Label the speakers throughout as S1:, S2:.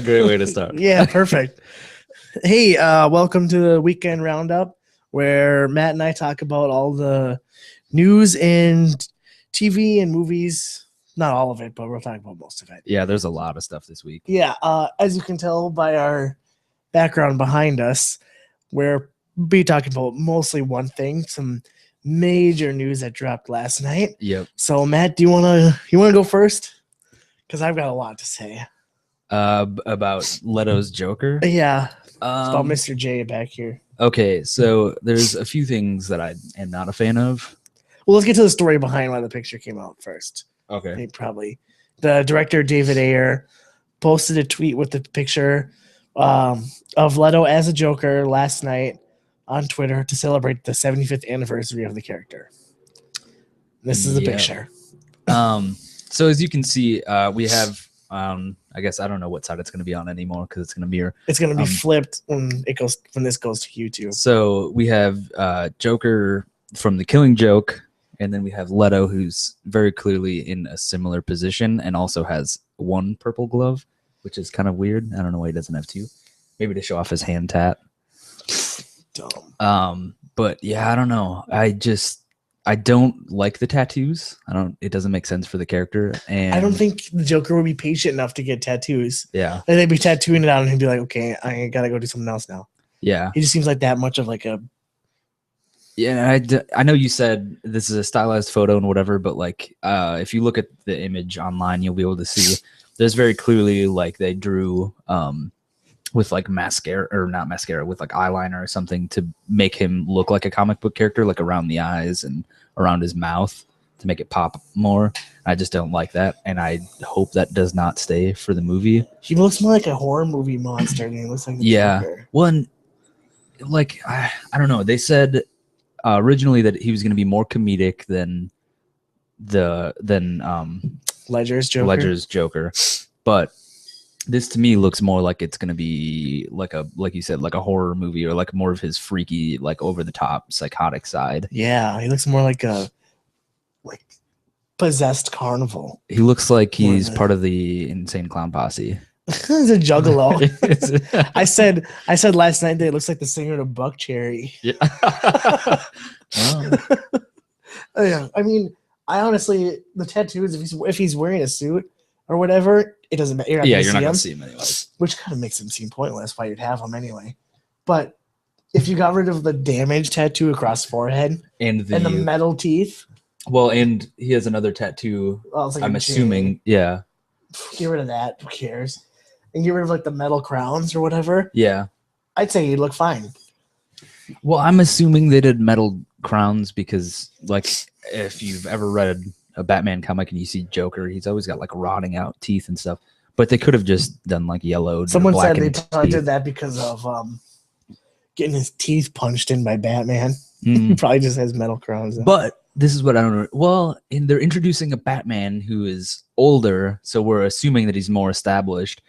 S1: Great way to start.
S2: Yeah, perfect. Hey, welcome to the weekend roundup, where Matt and I talk about all the news and TV and movies. Not all of it, but we'll talk about most of it.
S1: Yeah, there's a lot of stuff this week.
S2: Yeah, as you can tell by our background behind us, we're be talking about mostly one thing, some major news that dropped last night.
S1: Yep.
S2: So, Matt, do you wanna go first? Because I've got a lot to say.
S1: About Leto's Joker.
S2: Yeah, it's about Mr. J back here.
S1: Okay, so there's a few things that I am not a fan of.
S2: Well, let's get to the story behind why the picture came out first.
S1: Okay.
S2: The director David Ayer posted a tweet with the picture of Leto as a Joker last night on Twitter to celebrate the 75th anniversary of the character. This is the picture.
S1: So as you can see, we have I guess I don't know what side it's going to be on anymore because it's going to mirror.
S2: It's going to be flipped when this goes to YouTube.
S1: So we have Joker from The Killing Joke, and then we have Leto, who's very clearly in a similar position and also has one purple glove, which is kind of weird. I don't know why he doesn't have two. Maybe to show off his hand tat.
S2: Dumb.
S1: But yeah, I don't know. I don't like the tattoos. It doesn't make sense for the character. And
S2: I don't think the Joker would be patient enough to get tattoos.
S1: Yeah.
S2: And they'd be tattooing it on and he'd be like, okay, I gotta go do something else now.
S1: Yeah.
S2: He just seems like that much of like a...
S1: Yeah, I know you said this is a stylized photo and whatever, but like if you look at the image online, you'll be able to see there's very clearly like they drew with like mascara or not mascara with like eyeliner or something to make him look like a comic book character, like around the eyes and around his mouth to make it pop more. I just don't like that, and I hope that does not stay for the movie.
S2: He looks more like a horror movie monster than he looks like the Joker.
S1: One, like I don't know. They said originally that he was going to be more comedic than Ledger's Joker, but this to me looks more like it's going to be like you said, like a horror movie or like more of his freaky, like over the top psychotic side.
S2: Yeah, he looks more like a possessed carnival.
S1: He looks like he's part of the Insane Clown Posse.
S2: He's a juggalo. I said last night that it looks like the singer of Buck Cherry.
S1: Yeah.
S2: Yeah. I mean, I honestly, the tattoos, if he's wearing a suit or whatever, it doesn't matter.
S1: You're not going to see him anyways.
S2: Which kind of makes him seem pointless why you'd have him anyway. But if you got rid of the damage tattoo across the forehead and the metal teeth.
S1: Well, and he has another tattoo. Like I'm assuming. Yeah.
S2: Get rid of that. Who cares? And get rid of like the metal crowns or whatever.
S1: Yeah.
S2: I'd say he'd look fine.
S1: Well, I'm assuming they did metal crowns because, like, if you've ever read a Batman comic and you see Joker, he's always got like rotting out teeth and stuff. But they could have just done like yellowed.
S2: Someone said they probably did that because of getting his teeth punched in by Batman. He probably just has metal crowns.
S1: But this is what I don't know. Well, they're introducing a Batman who is older, so we're assuming that he's more established.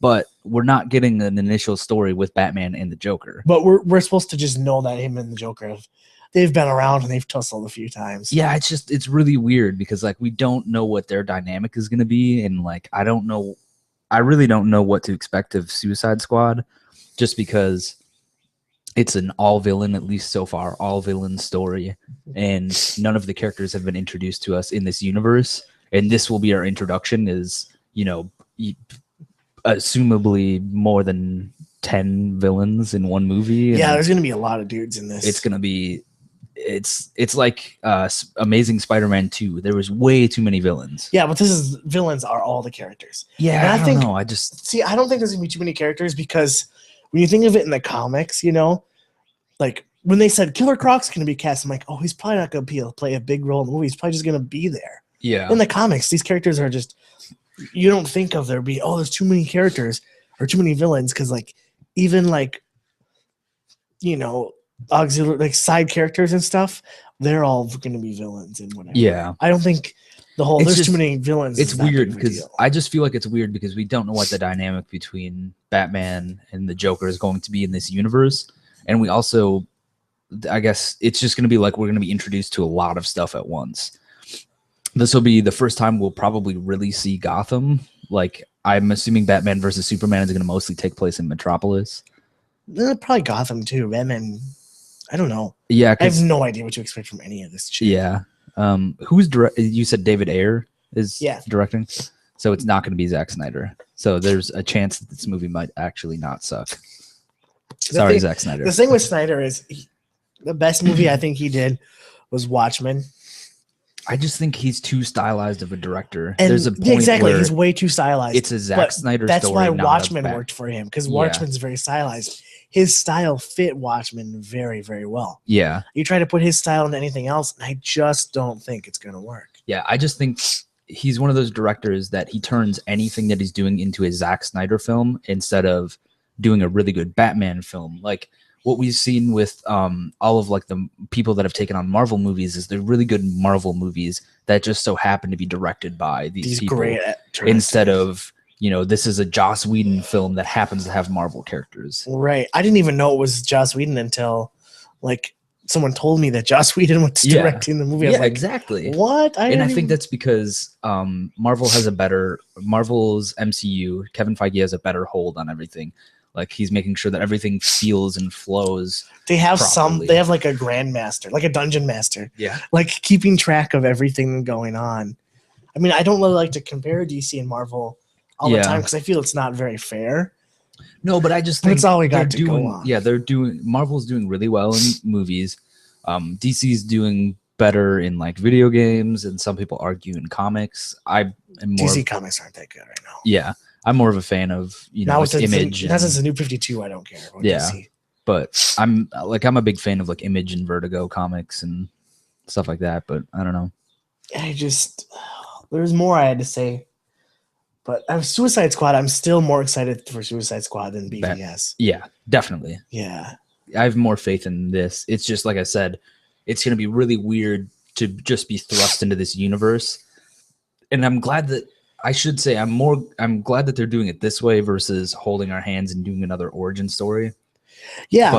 S1: But we're not getting an initial story with Batman and the Joker.
S2: But we're supposed to just know that him and the Joker they've been around and they've tussled a few times.
S1: Yeah, it's really weird because like we don't know what their dynamic is going to be, and like I really don't know what to expect of Suicide Squad, just because it's an all villain, at least so far, all villain story, and none of the characters have been introduced to us in this universe, and this will be our introduction. Is assumably more than 10 villains in one movie.
S2: Yeah, there's gonna be a lot of dudes in this.
S1: It's gonna be it's like Amazing Spider-Man 2. There was way too many villains.
S2: Yeah, but villains are all the characters.
S1: Yeah,
S2: and
S1: I don't know. I
S2: don't think there's gonna be too many characters because when you think of it in the comics, like when they said Killer Croc's gonna be cast, I'm like, oh, he's probably not gonna play a big role in the movie. He's probably just gonna be there.
S1: Yeah.
S2: In the comics, these characters are just, you don't think of there's too many characters or too many villains, because like even like auxiliary, like side characters and stuff, they're all going to be villains and whatever.
S1: Yeah,
S2: I don't think there's too many villains.
S1: It's weird because I just feel like it's weird because we don't know what the dynamic between Batman and the Joker is going to be in this universe, and we also, I guess it's just going to be like we're going to be introduced to a lot of stuff at once. this will be the first time we'll probably really see Gotham. Like, I'm assuming Batman versus Superman is going to mostly take place in Metropolis.
S2: Probably Gotham too. Batman. I don't know.
S1: Yeah,
S2: I have no idea what to expect from any of this shit.
S1: Yeah. You said David Ayer is directing, so it's not going to be Zack Snyder. So there's a chance that this movie might actually not suck. Sorry, Zack Snyder.
S2: The thing with Snyder is the best movie I think he did was Watchmen.
S1: I just think he's too stylized of a director.
S2: And
S1: there's a point where
S2: he's way too stylized.
S1: It's a Zack Snyder
S2: that's
S1: story.
S2: That's why Watchmen worked for him, because Watchmen's very stylized. His style fit Watchmen very, very well.
S1: Yeah.
S2: You try to put his style into anything else, and I just don't think it's going to work.
S1: Yeah, I just think he's one of those directors that he turns anything that he's doing into a Zack Snyder film instead of doing a really good Batman film. Like, what we've seen with all of like the people that have taken on Marvel movies is they're really good Marvel movies that just so happen to be directed by these people
S2: great
S1: instead of, you know, this is a Joss Whedon film that happens to have Marvel characters.
S2: Right. I didn't even know it was Joss Whedon until like someone told me that Joss Whedon was directing the movie. I was like,
S1: exactly.
S2: What?
S1: I think that's because Marvel's MCU, Kevin Feige has a better hold on everything. Like, he's making sure that everything feels and flows.
S2: They have they have like a grandmaster, like a dungeon master.
S1: Yeah.
S2: Like keeping track of everything going on. I mean, I don't really like to compare DC and Marvel all the time because I feel it's not very fair.
S1: No, but I just think
S2: that's all we got to go on.
S1: Yeah, Marvel's doing really well in movies. DC's doing better in like video games, and some people argue in comics. I am more
S2: DC comics aren't that good right now.
S1: Yeah. I'm more of a fan of, you know, like Image.
S2: That's the New 52. I don't care about DC.
S1: But I'm a big fan of like Image and Vertigo comics and stuff like that. But I don't know.
S2: There's more I had to say. But Suicide Squad, I'm still more excited for Suicide Squad than BVS.
S1: Yeah, definitely.
S2: Yeah.
S1: I have more faith in this. It's just, like I said, it's going to be really weird to just be thrust into this universe. And I'm glad that I'm glad that they're doing it this way versus holding our hands and doing another origin story.
S2: Yeah,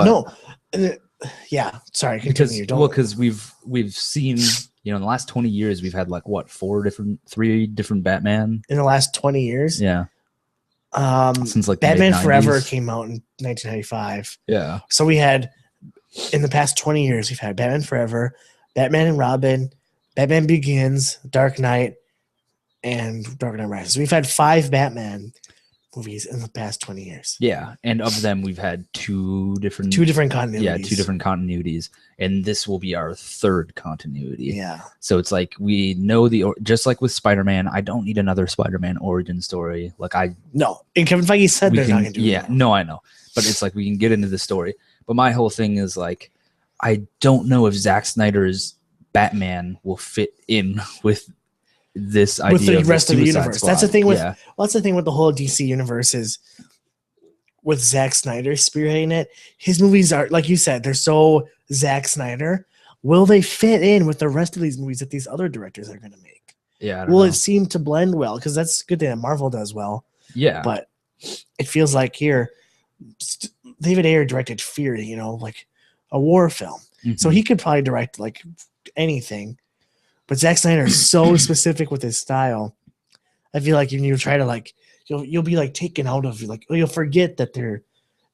S2: sorry, continue.
S1: Because we've seen, you know, in the last 20 years we've had like what, 3 different Batman
S2: in the last 20 years.
S1: Yeah. Since like
S2: Batman Forever came out in 1995.
S1: Yeah.
S2: So we had, in the past 20 years, we've had Batman Forever, Batman and Robin, Batman Begins, Dark Knight, and Dark Knight Rises. We've had 5 Batman movies in the past 20 years.
S1: Yeah, and of them we've had two different
S2: continuities.
S1: Yeah, 2 different continuities, and this will be our 3rd continuity.
S2: Yeah.
S1: So it's like we know just like with Spider-Man, I don't need another Spider-Man origin story. Like
S2: No, and Kevin Feige said they're not going to do it.
S1: Yeah, no, I know, but it's like we can get into the story. But my whole thing is like, I don't know if Zack Snyder's Batman will fit in with this idea
S2: with the rest of the universe.
S1: Squad.
S2: That's the thing with that's the thing with the whole DC universe is with Zack Snyder spearheading it. His movies are, like you said, they're so Zack Snyder. Will they fit in with the rest of these movies that these other directors are going to make?
S1: Yeah.
S2: Will it seem to blend well? Because that's a good thing that Marvel does well.
S1: Yeah.
S2: But it feels like here, David Ayer directed Fear, you know, like a war film. Mm-hmm. So he could probably direct like anything. But Zack Snyder is so specific with his style. I feel like you try to like, you'll be like taken out of, like, you'll forget that they're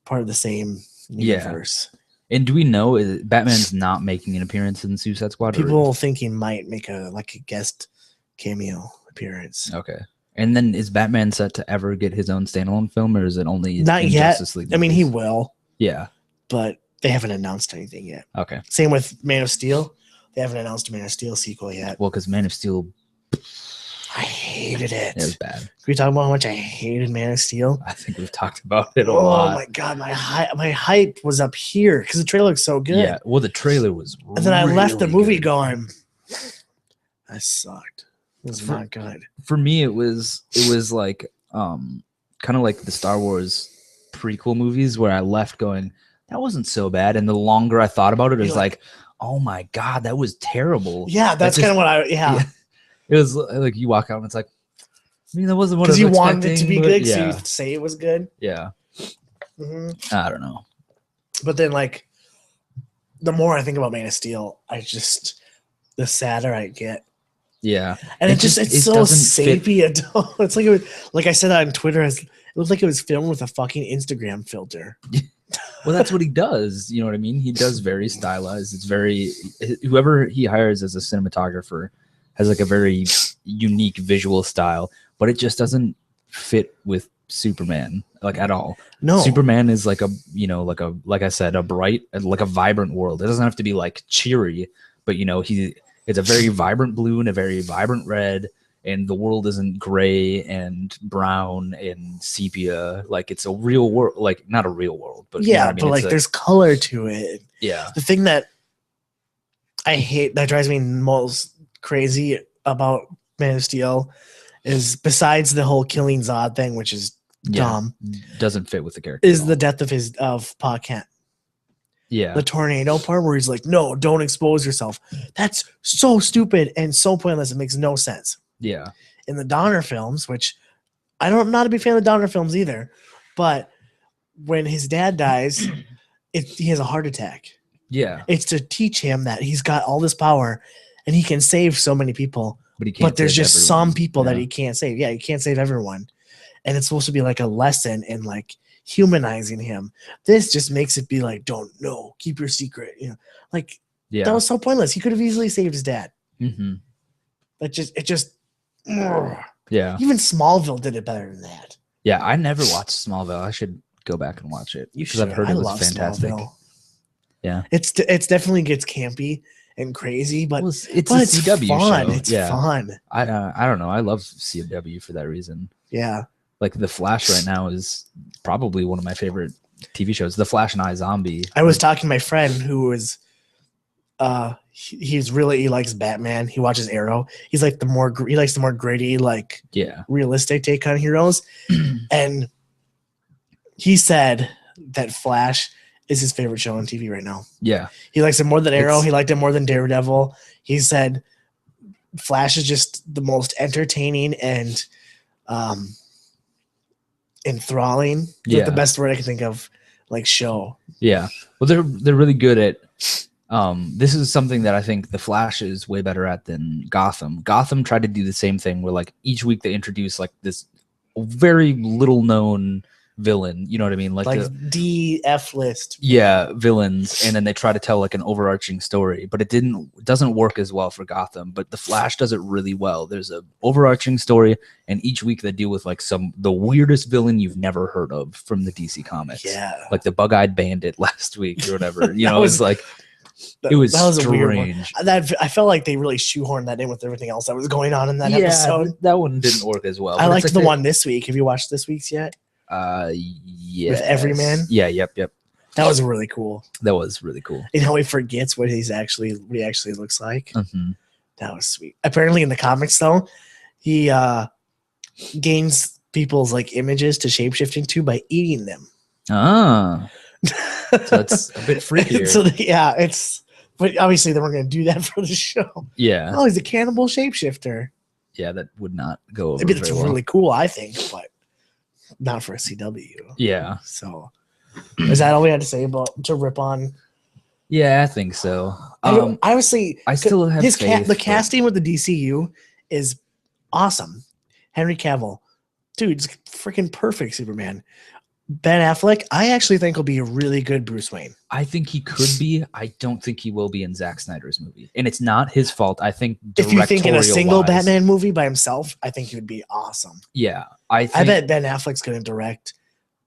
S2: part of the same universe.
S1: Yeah. And do we know Batman's not making an appearance in Suicide Squad?
S2: People think he might make a guest cameo appearance.
S1: Okay. And then is Batman set to ever get his own standalone film, or is it only
S2: not yet?
S1: Justice League movies?
S2: I mean, he will.
S1: Yeah.
S2: But they haven't announced anything yet.
S1: Okay.
S2: Same with Man of Steel. They haven't announced a Man of Steel sequel yet.
S1: Well, because Man of Steel,
S2: I hated it.
S1: It was bad.
S2: Can we talk about how much I hated Man of Steel?
S1: I think we've talked about it a lot.
S2: Oh my god, my hype was up here because the trailer looks so good.
S1: Yeah, well, the trailer was.
S2: And then I left the movie going, that sucked. It was not good.
S1: For me, it was like kind of like the Star Wars prequel movies where I left going, that wasn't so bad. And the longer I thought about it, it was like, oh my god, that was terrible.
S2: Yeah, that's kind of what yeah.
S1: It was like you walk out and it's like, I mean, that wasn't what I was
S2: expecting. Because you wanted it to be good, so you say it was good.
S1: Yeah.
S2: Mm-hmm.
S1: I don't know.
S2: But then, like, the more I think about Man of Steel, the sadder I get.
S1: Yeah.
S2: And it's so
S1: doesn't fit.
S2: sepia. It's like like I said on Twitter, it looks like it was filmed with a fucking Instagram filter.
S1: Well, that's what he does. You know what I mean? He does very stylized. It's very, whoever he hires as a cinematographer has like a very unique visual style, but it just doesn't fit with Superman like at all.
S2: No,
S1: Superman is like a, you know, like I said, a bright, like a vibrant world. It doesn't have to be like cheery, but you know, it's a very vibrant blue and a very vibrant red, and the world isn't gray and brown and sepia. Like it's a real world, like not a real world, but
S2: yeah,
S1: you know what I mean?
S2: but like there's color to it.
S1: Yeah.
S2: The thing that I hate, that drives me most crazy about Man of Steel, is besides the whole killing Zod thing, which is dumb,
S1: doesn't fit with the character,
S2: is the death of Pa Kent.
S1: Yeah.
S2: The tornado part where he's like, no, don't expose yourself. That's so stupid and so pointless. It makes no sense.
S1: Yeah.
S2: In the Donner films, which I'm not a big fan of the Donner films either, but when his dad dies, he has a heart attack.
S1: Yeah.
S2: It's to teach him that he's got all this power and he can save so many people.
S1: But he can't.
S2: But there's just
S1: everyone.
S2: some people that he can't save. Yeah, he can't save everyone. And it's supposed to be like a lesson in like humanizing him. This just makes it be like, don't know, keep your secret. You know, like that was so pointless. He could have easily saved his dad.
S1: Mm-hmm.
S2: Yeah. Even Smallville did it better than that.
S1: Yeah, I never watched Smallville. I should go back and watch it because I've heard it was fantastic.
S2: Smallville.
S1: Yeah,
S2: it's definitely gets campy and crazy, but
S1: it's a CW
S2: fun.
S1: show.
S2: It's fun.
S1: I don't know. I love CW for that reason.
S2: Yeah,
S1: like The Flash right now is probably one of my favorite TV shows. The Flash and iZombie.
S2: I was talking to my friend who was he likes Batman. He watches Arrow. He likes the more gritty, like realistic take on heroes. And he said that Flash is his favorite show on TV right now. Yeah, he likes it more than Arrow. He liked it more than Daredevil. He said Flash is just the most entertaining and enthralling. Yeah, like the best word I can think of, like show. Yeah, well, they're really good at. This is something that I think the Flash is way better at than Gotham. Gotham tried to do the same thing where like each week they introduce like this very little known villain, you know what I mean? Like DF list. Yeah, villains, and then they try to tell like an overarching story, but it doesn't work as well for Gotham. But the Flash does it really well. There's a overarching story, and each week they deal with like the weirdest villain you've never heard of from the DC comics. Yeah, like the Bug-Eyed Bandit last week or whatever. You know, it's like. That was strange. A weird one. I felt like they really shoehorned that in with everything else that was going on in that episode. That one didn't work as well. I liked the one this week. Have you watched this week's yet? Yeah. With Everyman? Yeah, yep. That was really cool. That was really cool. And how he forgets what he actually looks like. Mm-hmm. That was sweet. Apparently in the comics though, he gains people's like images to shapeshifting to by eating them. Ah. So it's a bit freakier. So but obviously they weren't going to do that for the show. Yeah. Oh, he's a cannibal shapeshifter. Yeah, that would not go over. It's really cool, I think, but not for a CW. Yeah. So is that all we had to say about to rip on? Yeah, I think so. Honestly, I still have the casting with the DCU is awesome. Henry Cavill, dude, it's freaking perfect Superman. Ben Affleck, I actually think will be a really good Bruce Wayne. I think he could be. I don't think he will be in Zack Snyder's movie. And it's not his fault. I think if you think in a single Batman movie by himself, I think he would be awesome. Yeah. I bet Ben Affleck's going to direct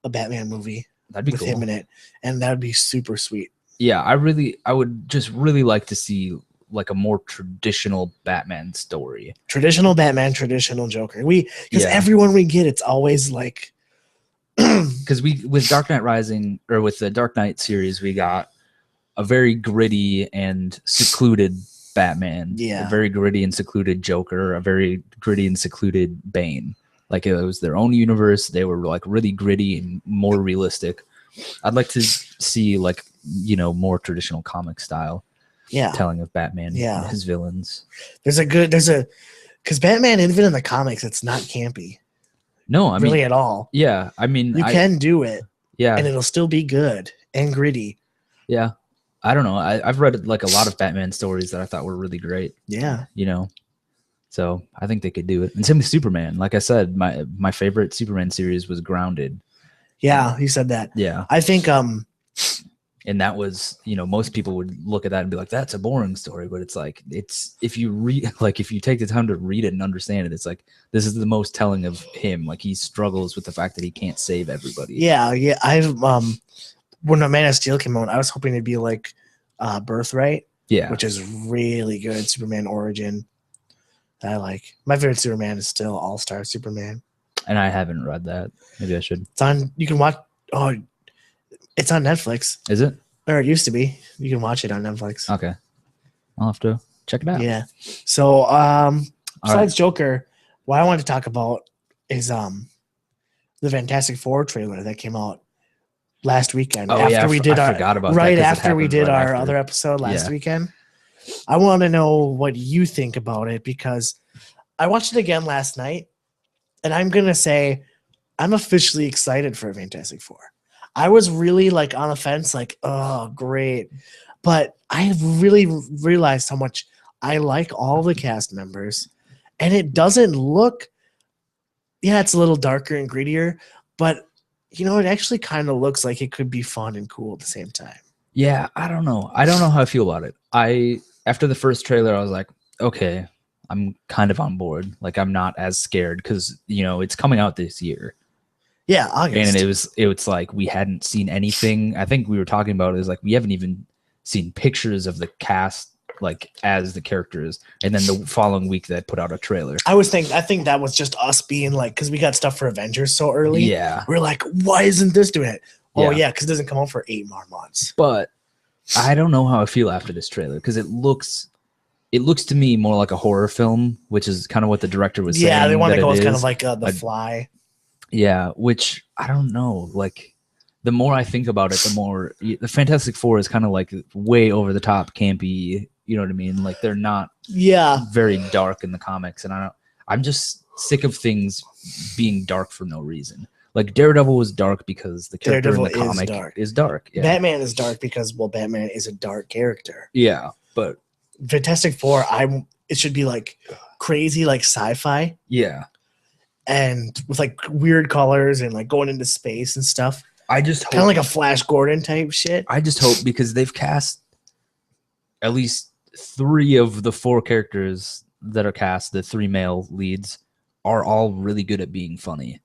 S2: a Batman movie with him in it. And that would be super sweet. Yeah, I would just really like to see like a more traditional Batman story. Traditional Batman, traditional Joker. Because everyone we get, it's always like... Because with Dark Knight Rising, or with the Dark Knight series, we got a very gritty and secluded Batman, a very gritty and secluded Joker, a very gritty and secluded Bane. Like it was their own universe. They were like really gritty and more realistic. I'd like to see like, you know, more traditional comic style telling of Batman and his villains. Because Batman, even in the comics, it's not campy. No, I mean really at all. Yeah, I mean you can do it. Yeah, and it'll still be good and gritty. Yeah, I don't know. I've read like a lot of Batman stories that I thought were really great. Yeah, you know,
S1: So I think they could do it. And same with Superman. Like I said, my favorite Superman series was Grounded.
S2: Yeah, you said that.
S1: Yeah.
S2: I think
S1: And that was, most people would look at that and be like, that's a boring story. But it's like, if you read, like, if you take the time to read it and understand it, it's like, this is the most telling of him. Like, he struggles with the fact that he can't save everybody.
S2: Yeah. I've when Man of Steel came out, I was hoping it'd be like Birthright,
S1: Yeah.
S2: which is really good. Superman origin. I like. My favorite Superman is still All Star Superman.
S1: And I haven't read that. Maybe I should.
S2: It's on. You can watch. Oh, it's on Netflix.
S1: Is it?
S2: Or it used to be. You can watch it on Netflix.
S1: Okay. I'll have to check it out.
S2: Yeah. So besides
S1: right.
S2: Joker, what I wanted to talk about is the Fantastic Four trailer that came out last weekend.
S1: Oh,
S2: after
S1: yeah,
S2: we did
S1: I
S2: our
S1: forgot about
S2: right
S1: that, 'cause it
S2: after we
S1: happened
S2: did
S1: right
S2: our
S1: after.
S2: other episode last
S1: Yeah.
S2: weekend. I want to know what you think about it because I watched it again last night, and I'm gonna say I'm officially excited for Fantastic Four. I was really like on the fence, like, oh, great. But I have really realized how much I like all the cast members. And it doesn't look, yeah, it's a little darker and grittier, but it actually kind of looks like it could be fun and cool at the same time.
S1: Yeah, I don't know. I don't know how I feel about it. After the first trailer, I was like, okay, I'm kind of on board. Like, I'm not as scared because, it's coming out this year.
S2: Yeah, August.
S1: And it was like we hadn't seen anything. I think we were talking about it is like we haven't even seen pictures of the cast like as the characters. And then the following week they put out a trailer.
S2: I think that was just us being like, because we got stuff for Avengers so early.
S1: Yeah.
S2: We're like, why isn't this doing it? Oh,
S1: Yeah.
S2: yeah, because it doesn't come out for 8 more months.
S1: But I don't know how I feel after this trailer because it looks to me more like a horror film, which is kind of what the director was saying.
S2: Yeah, they want to go as kind
S1: is.
S2: of like The Fly.
S1: Yeah, which I don't know. Like, the more I think about it, the more the Fantastic Four is kind of like way over the top, campy. You know what I mean? Like, they're not very dark in the comics, and I'm just sick of things being dark for no reason. Like, Daredevil was dark because the character in the comic is dark. Yeah.
S2: Batman is dark because Batman is a dark character.
S1: Yeah, but
S2: Fantastic Four, it should be like crazy, like sci-fi.
S1: Yeah.
S2: And with like weird colors and like going into space and stuff.
S1: I just hope,
S2: kind of like a Flash Gordon type shit.
S1: I just hope because they've cast at least 3 of the 4 characters that are cast, the 3 male leads, are all really good at being funny.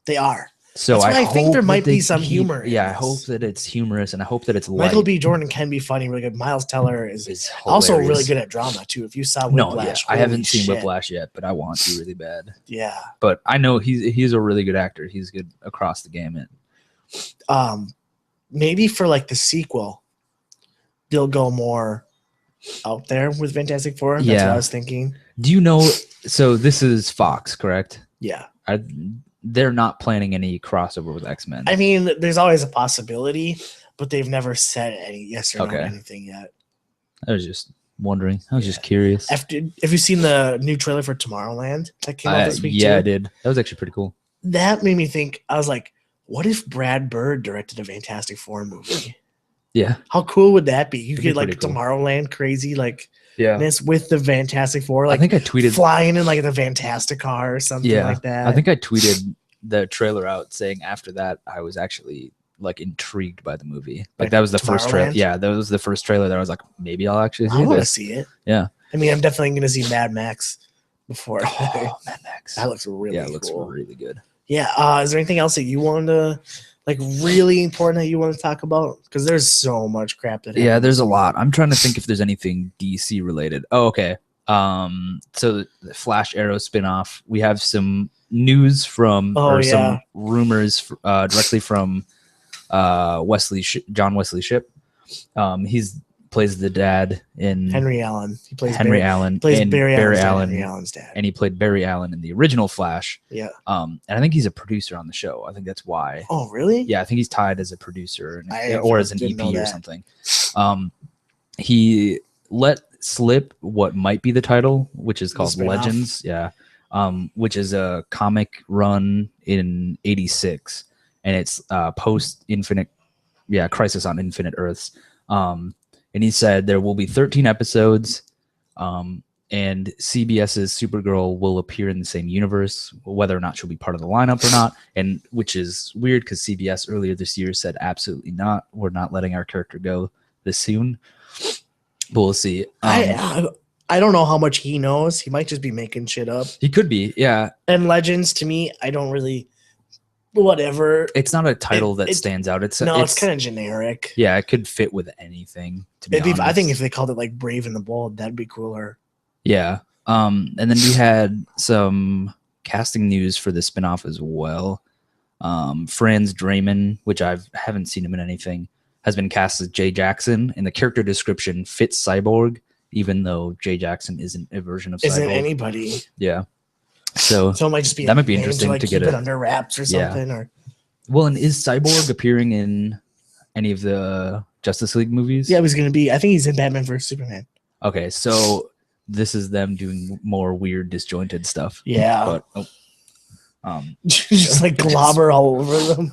S2: They are.
S1: So
S2: I think there might be some humor.
S1: Yeah, I hope that it's humorous, and I hope that it's
S2: Michael
S1: light.
S2: B. Jordan can be funny, really good. Miles Teller is also really good at drama too. If you saw Whiplash,
S1: I haven't seen Whiplash yet, but I want to really bad.
S2: Yeah,
S1: but I know he's a really good actor. He's good across the gamut.
S2: Maybe for like the sequel, they'll go more out there with Fantastic Four. That's what I was thinking.
S1: Do you know? So this is Fox, correct?
S2: Yeah.
S1: They're not planning any crossover with X-Men.
S2: I mean, there's always a possibility, but they've never said any yes or no anything yet.
S1: I was just wondering. I was just curious.
S2: Have you seen the new trailer for Tomorrowland that came out this week?
S1: Yeah, I did. That was actually pretty cool.
S2: That made me think. I was like, what if Brad Bird directed a Fantastic Four movie?
S1: Yeah.
S2: How cool would that be? You
S1: It'd
S2: get like
S1: cool.
S2: Tomorrowland crazy, like this with the Fantastic Four. Like,
S1: I think I tweeted
S2: flying in like the Fantastic car or something like that.
S1: I think I tweeted the trailer out saying after that I was actually like intrigued by the movie. Like that was the first trailer. Yeah, that was the first trailer that I was like, maybe I'll actually see
S2: I want to see it.
S1: Yeah.
S2: I mean, I'm definitely going to see Mad Max before.
S1: Oh, Mad Max.
S2: That looks really cool.
S1: It looks really good.
S2: Yeah. Is there anything else that you wanted to, like, really important that you want to talk about? Because there's so much crap that happens.
S1: Yeah, there's a lot. I'm trying to think if there's anything DC related. Oh, okay. So the Flash Arrow spinoff, we have some news from some rumors directly from John Wesley Shipp. He's plays the dad in
S2: Henry Allen. He plays
S1: Henry Allen.
S2: He plays
S1: and
S2: Barry Allen,
S1: Henry
S2: Allen's dad.
S1: And he played Barry Allen in the original Flash.
S2: Yeah.
S1: And I think he's a producer on the show. I think that's why.
S2: Oh, really?
S1: Yeah, I think he's tied as a producer or as an EP or something. He let slip what might be the title, which is called Legends. Yeah. Which is a comic run in '86, and it's post Infinite, Crisis on Infinite Earths. And he said there will be 13 episodes, and and CBS's Supergirl will appear in the same universe, whether or not she'll be part of the lineup or not. And which is weird because CBS earlier this year said absolutely not. We're not letting our character go this soon. But we'll see.
S2: I don't know how much he knows. He might just be making shit up.
S1: He could be, yeah.
S2: And Legends, to me, I don't really. Whatever.
S1: It's not a title that stands out. It's
S2: kind of generic.
S1: Yeah, it could fit with anything. To be honest,
S2: I think if they called it like Brave and the Bold, that'd be cooler.
S1: Yeah. And then we had some casting news for the spinoff as well. Franz Draymond, which I haven't seen him in anything, has been cast as Jay Jackson, and the character description fits Cyborg, even though Jay Jackson isn't a version of Cyborg.
S2: Isn't anybody?
S1: Yeah. So
S2: it might just be
S1: that might be interesting to get
S2: it under wraps or something.
S1: Yeah.
S2: Or
S1: well, and is Cyborg appearing in any of the Justice League movies?
S2: Yeah, he's going to be. I think he's in Batman vs Superman.
S1: Okay, so this is them doing more weird, disjointed stuff.
S2: Yeah,
S1: but
S2: just like globber all over them.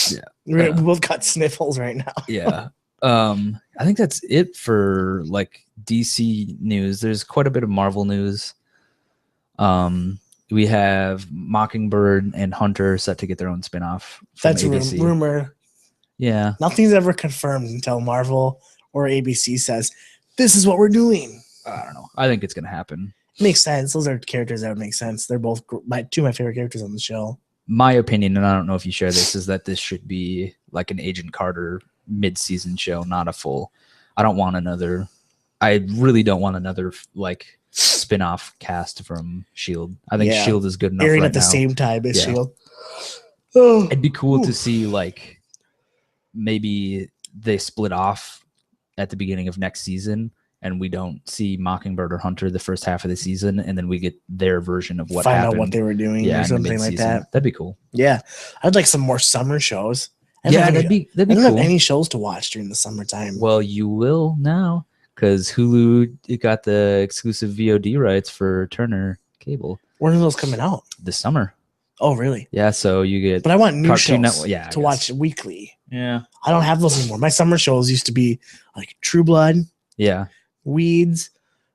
S1: Yeah,
S2: we both got sniffles right now.
S1: Yeah. I think that's it for like DC news. There's quite a bit of Marvel news. We have Mockingbird and Hunter set to get their own spinoff.
S2: That's
S1: ABC.
S2: rumor.
S1: Yeah.
S2: Nothing's ever confirmed until Marvel or ABC says, this is what we're doing.
S1: I don't know. I think it's going to happen.
S2: It makes sense. Those are characters that would make sense. They're both two of my favorite characters on the show.
S1: My opinion, and I don't know if you share this, is that this should be like an Agent Carter mid-season show, not a full. I really don't want another like spin-off cast from S.H.I.E.L.D. I think S.H.I.E.L.D. is good enough
S2: airing
S1: right
S2: at the
S1: now.
S2: same time as S.H.I.E.L.D.
S1: Oh. It'd be cool to see like maybe they split off at the beginning of next season and we don't see Mockingbird or Hunter the first half of the season, and then we get their version of what happened.
S2: Find out what they were doing or something like that.
S1: That'd be cool.
S2: Yeah. I'd like some more summer shows.
S1: That'd be
S2: I don't
S1: cool.
S2: have any shows to watch during the summertime.
S1: Well, you will now, because Hulu got the exclusive VOD rights for Turner Cable.
S2: When are those coming out?
S1: This summer.
S2: Oh, really?
S1: Yeah, so you get.
S2: But I want new
S1: Cartoon
S2: shows
S1: Network,
S2: to watch weekly.
S1: Yeah.
S2: I don't have those anymore. My summer shows used to be like True Blood.
S1: Yeah.
S2: Weeds.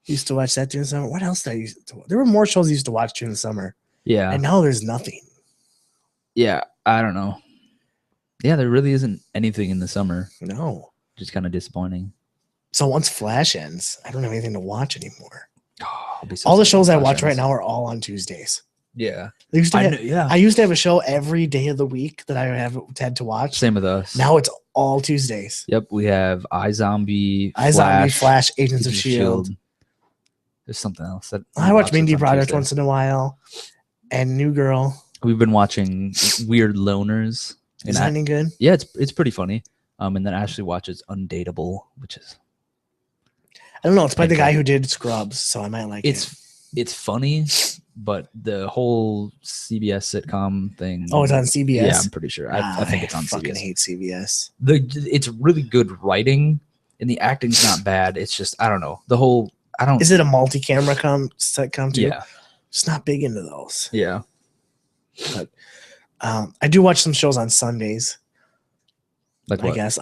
S2: Used to watch that during the summer. What else did I used to watch? There were more shows I used to watch during the summer.
S1: Yeah.
S2: And now there's nothing.
S1: Yeah, I don't know. Yeah, there really isn't anything in the summer.
S2: No.
S1: Just kind of disappointing.
S2: So once Flash ends, I don't have anything to watch anymore.
S1: Oh,
S2: all the shows I watch right now are all on Tuesdays.
S1: Yeah.
S2: I used to have a show every day of the week that I had to watch.
S1: Same with us.
S2: Now it's all Tuesdays.
S1: Yep, we have iZombie,
S2: Flash, Agents of S.H.I.E.L.D.
S1: There's something else that
S2: I watch Mindy Project once in a while, and New Girl.
S1: We've been watching Weird Loners.
S2: Is that any good?
S1: Yeah, it's pretty funny. And then Ashley watches Undateable, which is
S2: I don't know. It's by the guy who did Scrubs, so I might like it.
S1: It's funny, but the whole CBS sitcom thing.
S2: Oh, it's on CBS.
S1: Yeah, I'm pretty sure. I think it's on CBS.
S2: I fucking hate CBS.
S1: It's really good writing, and the acting's not bad. It's just I don't know the whole.
S2: Is it a multi-camera sitcom too?
S1: Yeah,
S2: just not big into those.
S1: Yeah,
S2: but I do watch some shows on Sundays.
S1: Like what?
S2: I guess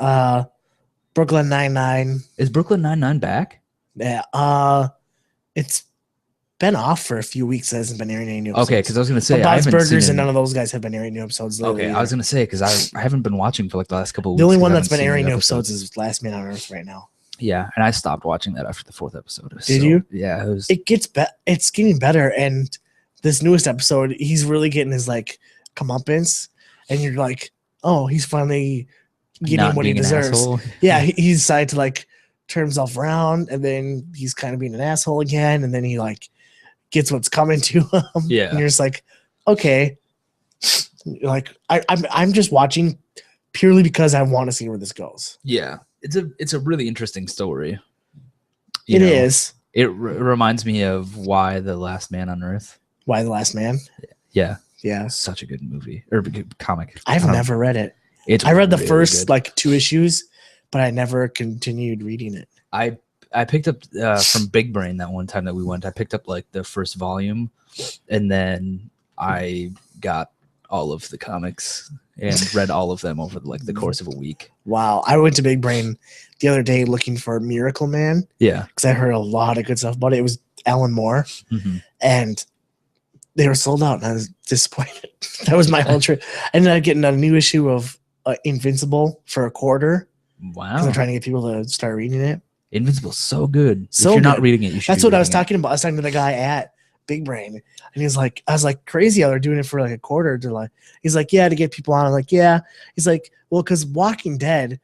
S2: Brooklyn Nine-Nine.
S1: Is Brooklyn Nine-Nine back?
S2: Yeah. It's been off for a few weeks. It hasn't been airing any new episodes.
S1: Okay, because I was going to say
S2: Bob's Burgers and none of those guys have been airing new episodes.
S1: Okay, I was going to say because I haven't been watching for like the last couple of weeks.
S2: The only one that's been airing new episodes is Last Man on Earth right now.
S1: Yeah, and I stopped watching that after the 4th episode.
S2: Did you?
S1: Yeah,
S2: it's getting better, and this newest episode, he's really getting his like comeuppance, and you're like, oh, he's finally getting what he deserves. Yeah, he decided to like turn himself around, and then he's kind of being an asshole again, and then he like gets what's coming to him.
S1: Yeah,
S2: and you're just like, okay, like I'm just watching purely because I want to see where this goes.
S1: Yeah, it's a really interesting story.
S2: It is.
S1: It reminds me of Why the Last Man on Earth.
S2: Why the Last Man?
S1: Yeah.
S2: Yeah.
S1: Such a good movie or comic.
S2: I've never read it. I read the first like 2 issues, but I never continued reading it.
S1: I picked up from Big Brain that one time that we went. I picked up like the first volume, and then I got all of the comics and read all of them over like the course of a week.
S2: Wow. I went to Big Brain the other day looking for Miracle Man.
S1: Yeah.
S2: Because I heard a lot of good stuff about it. Alan Moore, and they were sold out, and I was disappointed. That was my whole trip. I ended up getting a new issue of Invincible for $0.25.
S1: Wow.
S2: Because I'm trying to get people to start reading it.
S1: Invincible's so good.
S2: So
S1: if you're not
S2: good.
S1: reading it, you should.
S2: That's what I was talking about. I was talking to the guy at Big Brain, and he was like, I was like, crazy how they're doing it for like $0.25. They're like, he's like, yeah, to get people on. I'm like, yeah. He's like, well, because Walking Dead,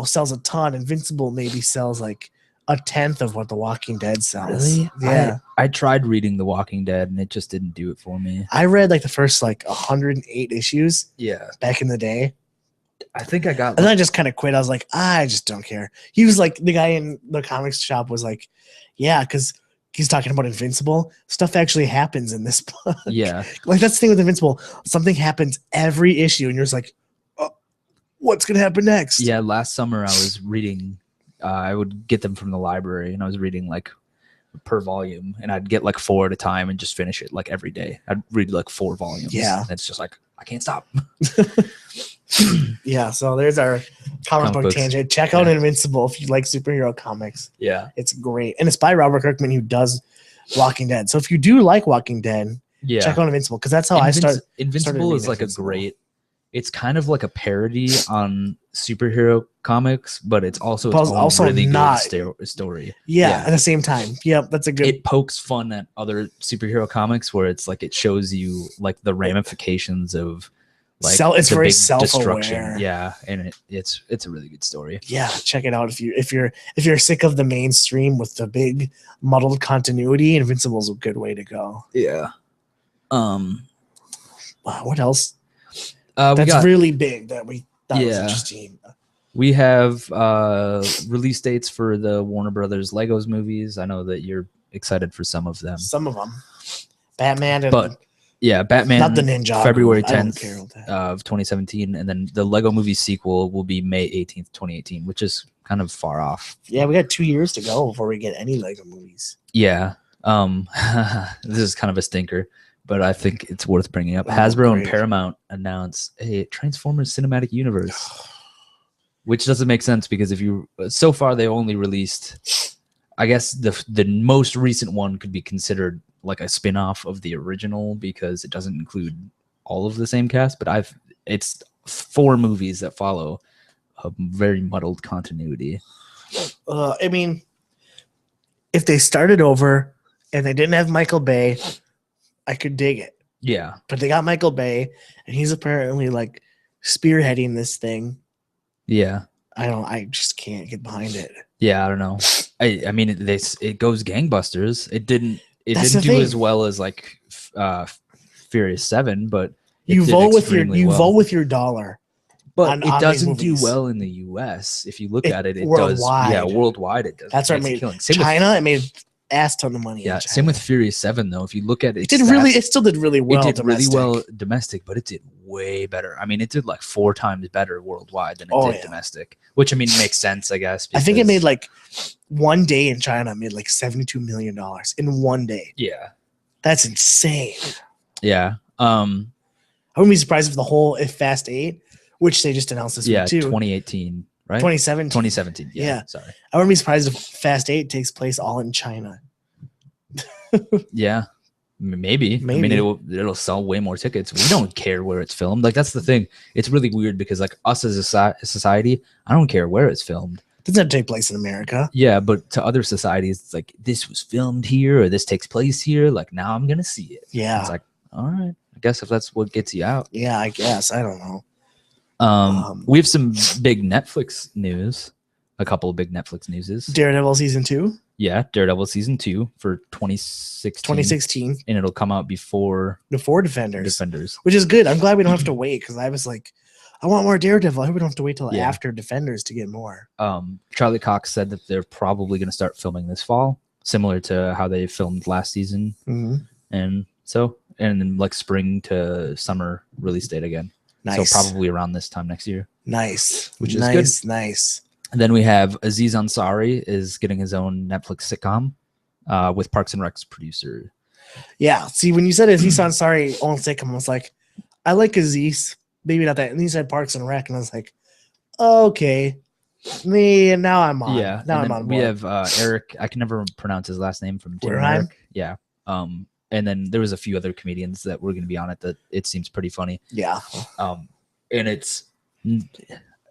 S2: sells a ton. Invincible maybe sells like 1/10 of what The Walking Dead sells.
S1: Really?
S2: Yeah.
S1: I tried reading The Walking Dead, and it just didn't do it for me.
S2: I read like the first like 108 issues.
S1: Yeah.
S2: Back in the day.
S1: I think I got.
S2: And then I just kind of quit. I was like, I just don't care. He was like, the guy in the comics shop was like, yeah, because he's talking about Invincible. Stuff actually happens in this book.
S1: Yeah.
S2: Like, that's the thing with Invincible. Something happens every issue, and you're just like, oh, what's going to happen next?
S1: Yeah, last summer I was reading, I would get them from the library, and I was reading like per volume, and I'd get like 4 at a time and just finish it like every day. I'd read like 4 volumes.
S2: Yeah.
S1: And it's just like, I can't stop.
S2: Yeah, so there's our comic book
S1: books.
S2: tangent. Check out Invincible if you like superhero comics.
S1: Yeah.
S2: It's great. And it's by Robert Kirkman, who does Walking Dead. So if you do like Walking Dead, check out Invincible, because that's how I started.
S1: Invincible is like
S2: Invincible.
S1: a great, it's kind of like a parody on superhero comics, but it's also its own really
S2: not
S1: good story.
S2: Yeah, at the same time. Yep, that's a good.
S1: It pokes fun at other superhero comics where it's like it shows you like the ramifications of like
S2: it's
S1: the
S2: very
S1: big
S2: self-aware.
S1: destruction. Yeah, and it's a really good story.
S2: Yeah, check it out if you're sick of the mainstream with the big muddled continuity. Invincible's a good way to go.
S1: Yeah.
S2: Wow, what else?
S1: That's
S2: really big that we thought was interesting.
S1: We have release dates for the Warner Brothers Legos movies. I know that you're excited for some of them.
S2: Some of them. Batman and
S1: Batman.
S2: Not the Ninja.
S1: February 10th of 2017, and then the Lego movie sequel will be May 18th, 2018, which is kind of far off.
S2: Yeah, we got 2 years to go before we get any Lego movies.
S1: Yeah. This is kind of a stinker, but I think it's worth bringing up. Hasbro and Paramount announced a Transformers Cinematic Universe, which doesn't make sense because so far they only released, I guess the most recent one could be considered like a spin-off of the original because it doesn't include all of the same cast, but it's 4 movies that follow a very muddled continuity.
S2: I mean, if they started over and they didn't have Michael Bay, I could dig it.
S1: Yeah.
S2: But they got Michael Bay, and he's apparently like spearheading this thing.
S1: Yeah.
S2: I just can't get behind it.
S1: Yeah, I don't know. I mean, it goes gangbusters. It didn't do as well as like Furious 7, but
S2: you vote with your dollar.
S1: But it doesn't do well in the US. If you look at it, it does. Yeah, worldwide it does.
S2: That's what I mean. China, it made ass ton of money.
S1: Yeah, same with Furious 7 though. If you look at it,
S2: it still did really well.
S1: It did really well domestic, but it did way better. I mean, it did like 4 times better worldwide than it did domestic, which I mean makes sense, I guess.
S2: I think it made like one day in China made like $72 million in one day.
S1: Yeah,
S2: that's insane.
S1: Yeah,
S2: I wouldn't be surprised if Fast 8, which they just announced this week too,
S1: 2018, right?
S2: 2017.
S1: Yeah, sorry.
S2: I wouldn't be surprised if Fast 8 takes place all in China.
S1: Yeah, maybe. I mean, it'll sell way more tickets. We don't care where it's filmed. Like that's the thing. It's really weird because like us as a society, I don't care where it's filmed.
S2: It doesn't take place in America.
S1: Yeah, but to other societies, it's like this was filmed here or this takes place here. Like now I'm gonna see it.
S2: Yeah,
S1: it's like all right. I guess if that's what gets you out.
S2: Yeah, I guess. I don't know.
S1: We have some big Netflix news. A couple of big Netflix newses.
S2: Daredevil season 2.
S1: Yeah, Daredevil season 2 for 2016.
S2: 2016,
S1: and it'll come out before
S2: Defenders, which is good. I'm glad we don't have to wait because I was like, I want more Daredevil. I hope we don't have to wait till after Defenders to get more.
S1: Charlie Cox said that they're probably going to start filming this fall, similar to how they filmed last season, and then like spring to summer release date again.
S2: Nice.
S1: So probably around this time next year.
S2: Nice.
S1: Which is good.
S2: Nice.
S1: And then we have Aziz Ansari is getting his own Netflix sitcom with Parks and Rec's producer.
S2: Yeah. See, when you said Aziz Ansari own sitcom, I was like, I like Aziz. Maybe not that. And he said Parks and Rec, and I was like, okay. Me, and now I'm on.
S1: Yeah,
S2: Now
S1: and
S2: I'm on
S1: then we
S2: board.
S1: have Eric. I can never pronounce his last name from Tim and
S2: Werheim?
S1: Eric. Yeah. And then there was a few other comedians that were going to be on it that it seems pretty funny.
S2: Yeah.
S1: And it's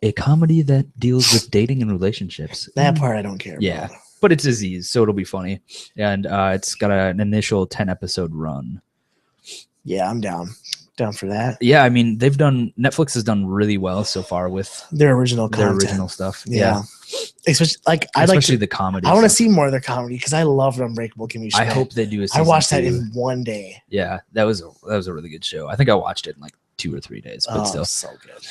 S1: a comedy that deals with dating and relationships.
S2: That part I don't care
S1: Yeah,
S2: about.
S1: but it's Aziz, so it'll be funny. And it's got an initial 10 episode run.
S2: Yeah, I'm down. Down for that.
S1: Yeah, I mean Netflix has done really well so far with
S2: Their original content.
S1: their original stuff.
S2: Yeah. Especially
S1: especially the comedy.
S2: I want to
S1: stuff.
S2: see more of their comedy because I loved Unbreakable Kimmy Schmidt.
S1: I hope they do a season
S2: I watched that
S1: 2.
S2: in one day.
S1: Yeah, that was a really good show. I think I watched it in like 2 or 3 days, but still
S2: so good.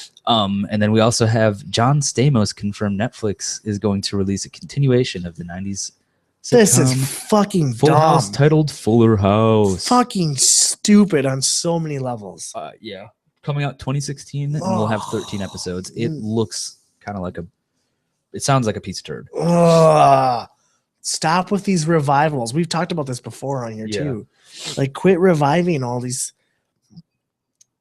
S1: And then we also have John Stamos confirmed Netflix is going to release a continuation of the 90s sitcom
S2: This is fucking
S1: Full
S2: dumb.
S1: House titled Fuller House.
S2: Fucking stupid on so many levels.
S1: Yeah, coming out 2016, and we'll have 13 episodes. It looks kind of like it sounds like a piece of turd.
S2: Stop with these revivals. We've talked about this before on here too. Like, quit reviving all these.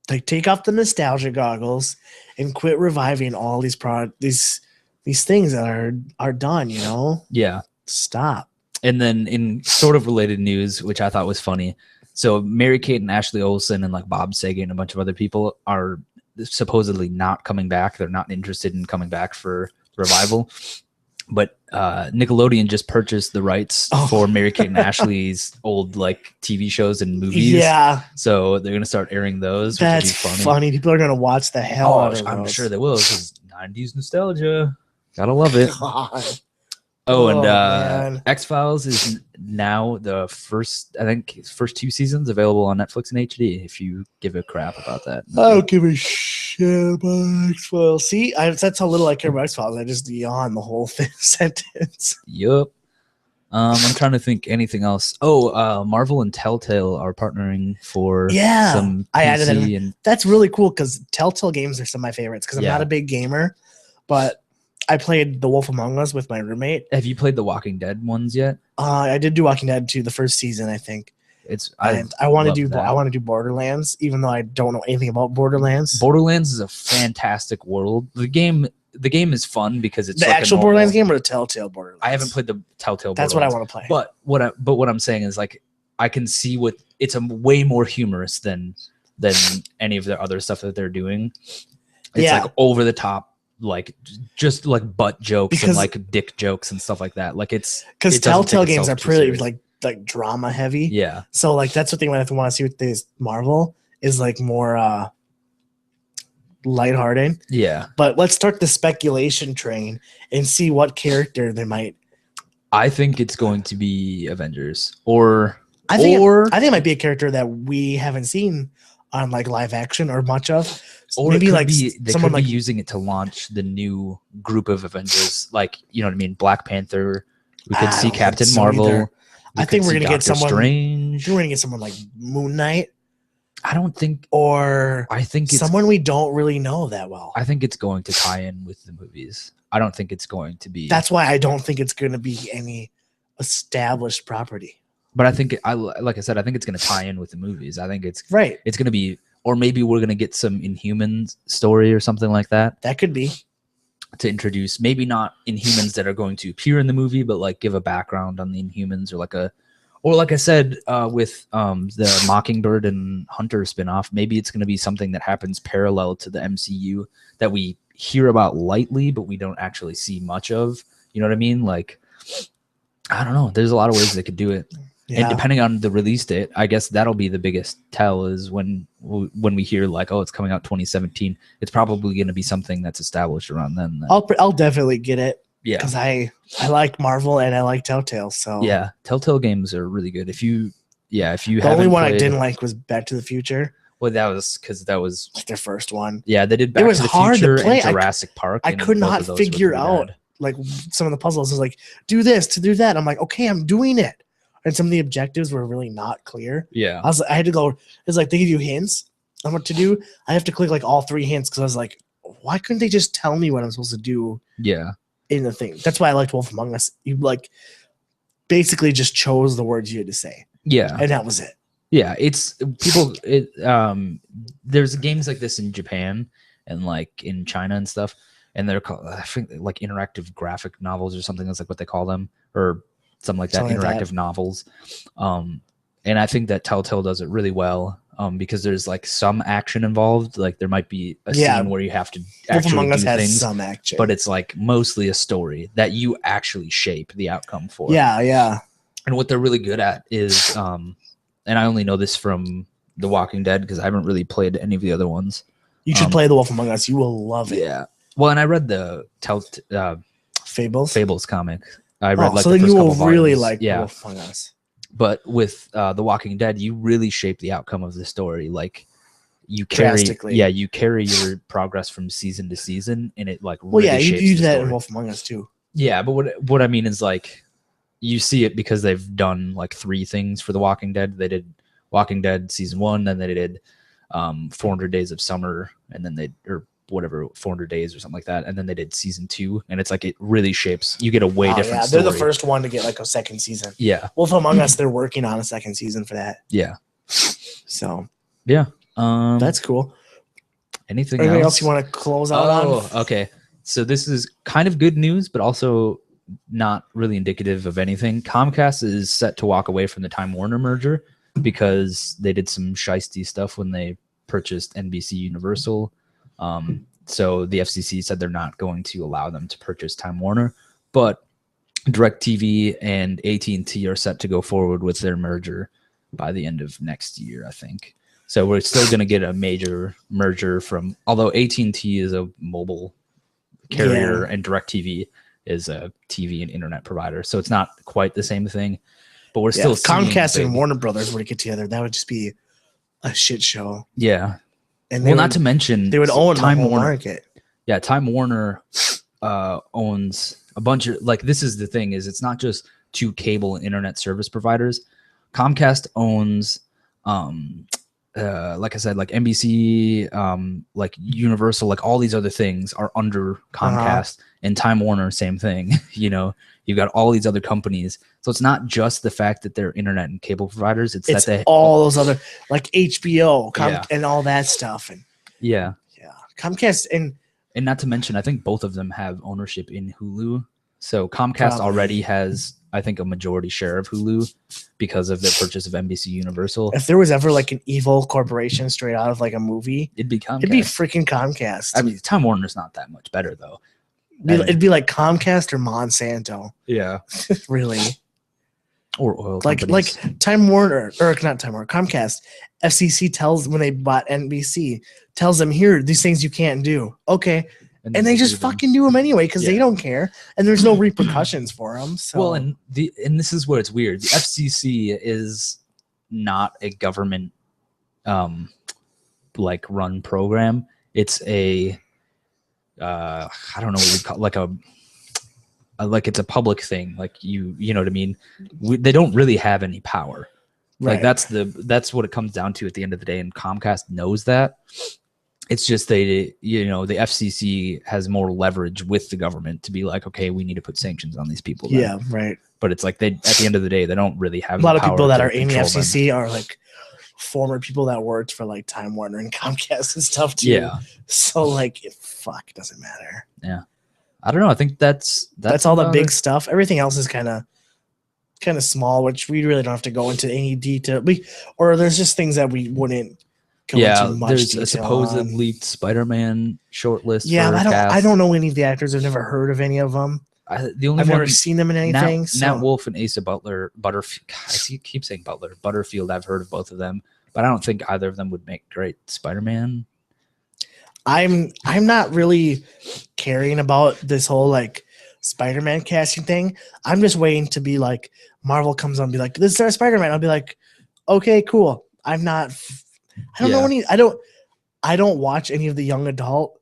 S2: Like, take off the nostalgia goggles and quit reviving all these these things that are done. You know?
S1: Yeah.
S2: Stop.
S1: And then in sort of related news, which I thought was funny, so Mary-Kate and Ashley Olsen and like Bob Saget and a bunch of other people are supposedly not coming back. They're not interested in coming back for revival. But Nickelodeon just purchased the rights for Mary-Kate and Ashley's old like TV shows and movies.
S2: Yeah.
S1: So they're gonna start airing those.
S2: That's
S1: which would be
S2: funny. People are gonna watch the hell out of those.
S1: I'm sure they will. Because 90s nostalgia. Gotta love it.
S2: God.
S1: Oh, and
S2: man.
S1: X-Files is now the first 2 seasons available on Netflix in HD, if you give a crap about that.
S2: I don't give a shit about X-Files. See, that's how little I care about X-Files. I just yawn the whole sentence.
S1: Yup. I'm trying to think anything else. Marvel and Telltale are partnering for some PC.
S2: I added that in. That's really cool because Telltale games are some of my favorites because I'm not a big gamer, but I played The Wolf Among Us with my roommate.
S1: Have you played the Walking Dead ones yet?
S2: I did do Walking Dead too, the first season, I think. I want to do Borderlands, even though I don't know anything about Borderlands.
S1: Borderlands is a fantastic world. The game is fun because it's
S2: the
S1: like
S2: actual Borderlands game or the Telltale Borderlands.
S1: I haven't played the Telltale.
S2: That's
S1: Borderlands,
S2: what I want to play.
S1: But what I'm saying is like I can see it's a way more humorous than any of the other stuff that they're doing. It's like over the top. Like just like butt jokes and like dick jokes and stuff like that. Like it's because
S2: Telltale games are pretty like drama heavy.
S1: Yeah.
S2: So like that's what they might have to want to see with this Marvel is like more lighthearted.
S1: Yeah.
S2: But let's start the speculation train and see what character they might.
S1: I think it's going to be Avengers
S2: I think it might be a character that we haven't seen on like live action or much of.
S1: Or
S2: maybe like
S1: someone like using it to launch the new group of Avengers, like you know what I mean, Black Panther. We could see Captain Marvel.
S2: I think we're gonna get someone
S1: Strange.
S2: We're gonna get someone like Moon Knight.
S1: I don't think,
S2: I think someone we don't really know that well.
S1: I think it's going to tie in with the movies. I don't think it's going to be.
S2: That's why I don't think it's going to be any established property.
S1: But I think like I said, I think it's going to tie in with the movies. I think it's
S2: right.
S1: It's going to be. Or maybe we're going to get some Inhumans story or something like that.
S2: That could be.
S1: To introduce, maybe not Inhumans that are going to appear in the movie, but like give a background on the Inhumans or like I said, with the Mockingbird and Hunter spinoff, maybe it's going to be something that happens parallel to the MCU that we hear about lightly, but we don't actually see much of. You know what I mean? Like, I don't know. There's a lot of ways they could do it. Yeah. And depending on the release date, I guess that'll be the biggest tell is when we hear like, oh, it's coming out 2017. It's probably going to be something that's established around then.
S2: I'll definitely get it.
S1: Yeah,
S2: because I like Marvel and I like Telltale. So
S1: yeah, Telltale games are really good. The
S2: only one I didn't like was Back to the Future.
S1: Well, that was because that was
S2: like their first one.
S1: Yeah, they did Back to the Future and Jurassic Park.
S2: I could not figure out like some of the puzzles. Is like do this to do that. I'm like, okay, I'm doing it. And some of the objectives were really not clear.
S1: Yeah.
S2: I had to go. It's like they give you hints on what to do. I have to click like all 3 hints because I was like, why couldn't they just tell me what I'm supposed to do?
S1: Yeah.
S2: In the thing. That's why I liked Wolf Among Us. You like basically just chose the words you had to say.
S1: Yeah.
S2: And that was it.
S1: Yeah. It's people. There's games like this in Japan and like in China and stuff. and they're called, I think, like interactive graphic novels or something. That's like what they call them, or something like that.
S2: Something like
S1: Interactive
S2: that.
S1: novels. And I think that Telltale does it really well. Because there's like some action involved. Like there might be a
S2: Yeah.
S1: scene where you have to
S2: Wolf
S1: actually
S2: Among Us
S1: do
S2: has
S1: things,
S2: some action.
S1: but it's like mostly a story that you actually shape the outcome for.
S2: Yeah, yeah.
S1: And what they're really good at is, and I only know this from The Walking Dead because I haven't really played any of the other ones.
S2: You should play The Wolf Among Us. You will love it.
S1: Yeah. Well, and I read the
S2: Fables
S1: comic. I read
S2: so
S1: the
S2: then
S1: first
S2: you will
S1: couple
S2: really
S1: volumes.
S2: like
S1: Yeah.
S2: Wolf Among Us.
S1: But with The Walking Dead, you really shape the outcome of the story. Like you carry, you carry your progress from season to season, and it like really shapes
S2: you
S1: the
S2: do that
S1: story.
S2: in Wolf Among Us too.
S1: Yeah, but what I mean is like you see it because they've done like 3 things for The Walking Dead. They did Walking Dead season 1, then they did 400 Days of Summer, and then 400 days or something like that, and then they did season 2, and it's like it really shapes. You get a way different story.
S2: They're the first one to get like a second season.
S1: Yeah,
S2: Wolf Among Us, they're working on a second season for that.
S1: Yeah.
S2: So
S1: yeah,
S2: that's cool.
S1: Anything
S2: else you want to close out on?
S1: Oh, okay. So this is kind of good news, but also not really indicative of anything. Comcast is set to walk away from the Time Warner merger because they did some shisty stuff when they purchased NBC Universal. So the FCC said they're not going to allow them to purchase Time Warner, but DirecTV and AT&T are set to go forward with their merger by the end of next year, I think. So we're still going to get a major merger from, although AT&T is a mobile carrier and DirecTV is a TV and internet provider. So it's not quite the same thing, but we're still
S2: Comcast and Warner Brothers were to get together. That would just be a shit show.
S1: Yeah. And not to mention
S2: they would own Time Warner market.
S1: Yeah. Time Warner owns a bunch of, like, this is the thing is it's not just 2 cable and internet service providers. Comcast owns, like I said, like NBC, like Universal, like all these other things are under Comcast, and Time Warner, same thing. You know, you've got all these other companies. So it's not just the fact that they're internet and cable providers. It's that they
S2: all those other, like HBO and all that stuff. And Comcast and
S1: not to mention, I think both of them have ownership in Hulu. So Comcast already has, I think, a majority share of Hulu because of their purchase of NBC Universal.
S2: If there was ever like an evil corporation straight out of like a movie,
S1: it'd be Comcast.
S2: It'd be freaking Comcast.
S1: I mean, Time Warner's not that much better though.
S2: It'd be like Comcast or Monsanto.
S1: Yeah,
S2: really.
S1: Or oil companies.
S2: Like Time Warner, or not Time Warner, Comcast. FCC tells when they bought NBC, tells them, here, these things you can't do. Okay. And they just fucking do them anyway because they don't care, and there's no repercussions for them. So.
S1: Well, and this is where it's weird. The FCC is not a government, like run program. It's a, I don't know what you call it, like it's a public thing. Like you know what I mean. They don't really have any power. Like that's what it comes down to at the end of the day, and Comcast knows that. It's just the FCC has more leverage with the government to be like, okay, we need to put sanctions on these people. Then.
S2: Yeah, right.
S1: But it's like at the end of the day, they don't really have
S2: a lot of people that are in the FCC are like former people that worked for like Time Warner and Comcast and stuff too.
S1: Yeah.
S2: So like, it doesn't matter.
S1: Yeah. I don't know. I think that's
S2: all the big stuff. Everything else is kind of small, which we really don't have to go into any detail. Or there's just things that we wouldn't.
S1: There's a supposed leaked Spider-Man shortlist.
S2: Yeah, I don't know any of the actors. I've never heard of any of them. I've never seen them in anything.
S1: Nat Wolff and Asa Butterfield. I keep saying Butterfield. I've heard of both of them, but I don't think either of them would make great Spider-Man.
S2: I'm not really caring about this whole like Spider-Man casting thing. I'm just waiting to be like Marvel comes on and be like, this is our Spider-Man. I'll be like, okay, cool. I don't know any. I don't watch any of the young adult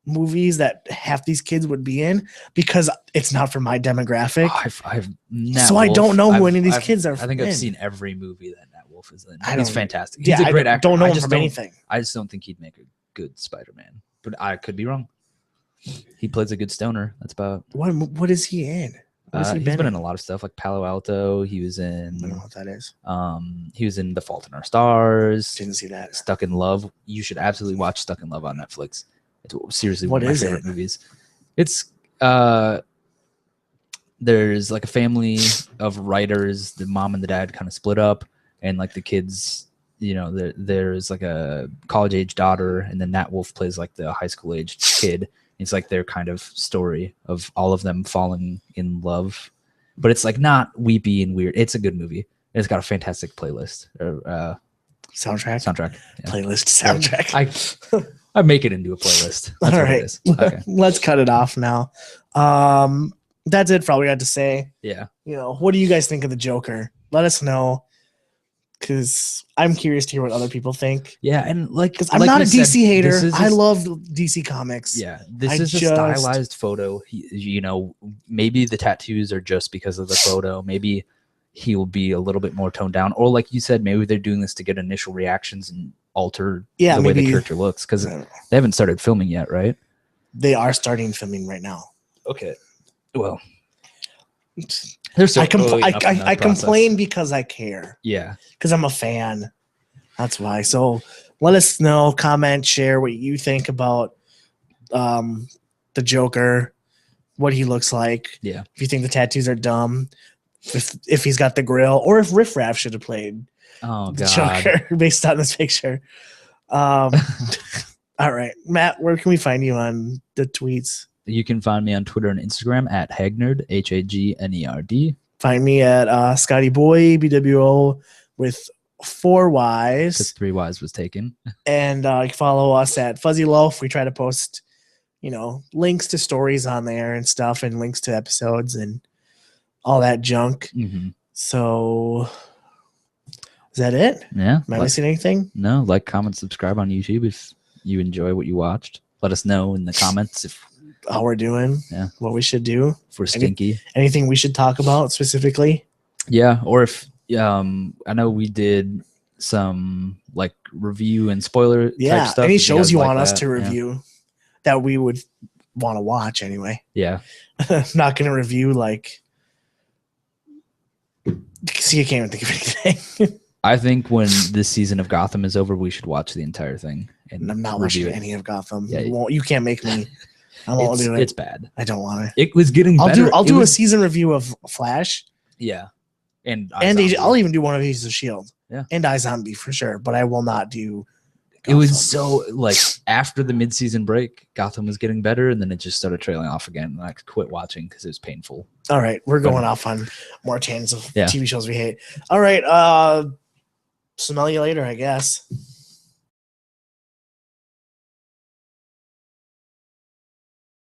S2: movies that half these kids would be in because it's not for my demographic. I don't know who any of these kids are.
S1: I think I've seen every movie that Nat Wolff is in. He's fantastic.
S2: He's
S1: a great actor.
S2: Don't know him from anything.
S1: I just don't think he'd make a good Spider-Man, but I could be wrong. He plays a good stoner. That's about
S2: what is he in?
S1: He's been in a lot of stuff like Palo Alto. He was in.
S2: I don't know what that is.
S1: He was in The Fault in Our Stars.
S2: Didn't see that.
S1: Stuck in Love. You should absolutely watch Stuck in Love on Netflix. It's seriously one of my favorite movies. It's there's like a family of writers. The mom and the dad kind of split up, and like the kids, there's like a college age daughter, and then Nat Wolff plays like the high school aged kid. It's like their kind of story of all of them falling in love, but it's like not weepy and weird. It's a good movie. It's got a fantastic playlist or soundtrack. Yeah.
S2: Playlist soundtrack.
S1: I make it into a playlist. That's
S2: All
S1: what
S2: right.
S1: it is. Okay.
S2: Let's cut it off now. That's it for all we got to say.
S1: Yeah.
S2: What do you guys think of the Joker? Let us know, because I'm curious to hear what other people think.
S1: Yeah, and because
S2: I'm not a DC hater. I love DC Comics.
S1: Yeah, this is a stylized photo. Maybe the tattoos are just because of the photo. Maybe he will be a little bit more toned down, or like you said, maybe they're doing this to get initial reactions and alter the way the character looks, because they haven't started filming yet, right?
S2: They are starting filming right now.
S1: Okay. Well,
S2: I complain because I care.
S1: Yeah.
S2: Because I'm a fan. That's why. So let us know, comment, share what you think about the Joker, what he looks like.
S1: Yeah.
S2: If you think the tattoos are dumb, if he's got the grill, or if Riff Raff should have played the Joker based on this picture. All right. Matt, where can we find you on the tweets?
S1: You can find me on Twitter and Instagram at Hagnerd, Hagnerd.
S2: Find me at Scotty Boy, BWO with 4 Ys.
S1: Because 3 Ys was taken.
S2: And follow us at Fuzzy Loaf. We try to post, links to stories on there and stuff, and links to episodes and all that junk.
S1: Mm-hmm.
S2: So is that it?
S1: Yeah.
S2: Am I missing anything?
S1: No. Like, comment, subscribe on YouTube if you enjoy what you watched. Let us know in the comments if
S2: how we're doing, what we should do,
S1: if we're stinky,
S2: anything we should talk about specifically.
S1: Yeah, or if I know we did some like review and spoiler type stuff.
S2: Any shows you want us to review that we would want to watch anyway.
S1: Yeah.
S2: I'm not going to review see, I can't even think of anything.
S1: I think when this season of Gotham is over, we should watch the entire thing. And
S2: I'm not watching any of Gotham.
S1: Yeah.
S2: You can't make me. I won't do it.
S1: It's bad.
S2: I don't want to.
S1: It was getting better.
S2: I'll do a season review of Flash.
S1: Yeah. And
S2: I'll even do one of Agents of S.H.I.E.L.D.
S1: Yeah.
S2: And iZombie for sure, but I will not do
S1: Gotham. It was so after the mid-season break, Gotham was getting better, and then it just started trailing off again. And I quit watching because it was painful.
S2: All right. We're going off on more tangents of TV shows we hate. All right. Smell you later, I guess.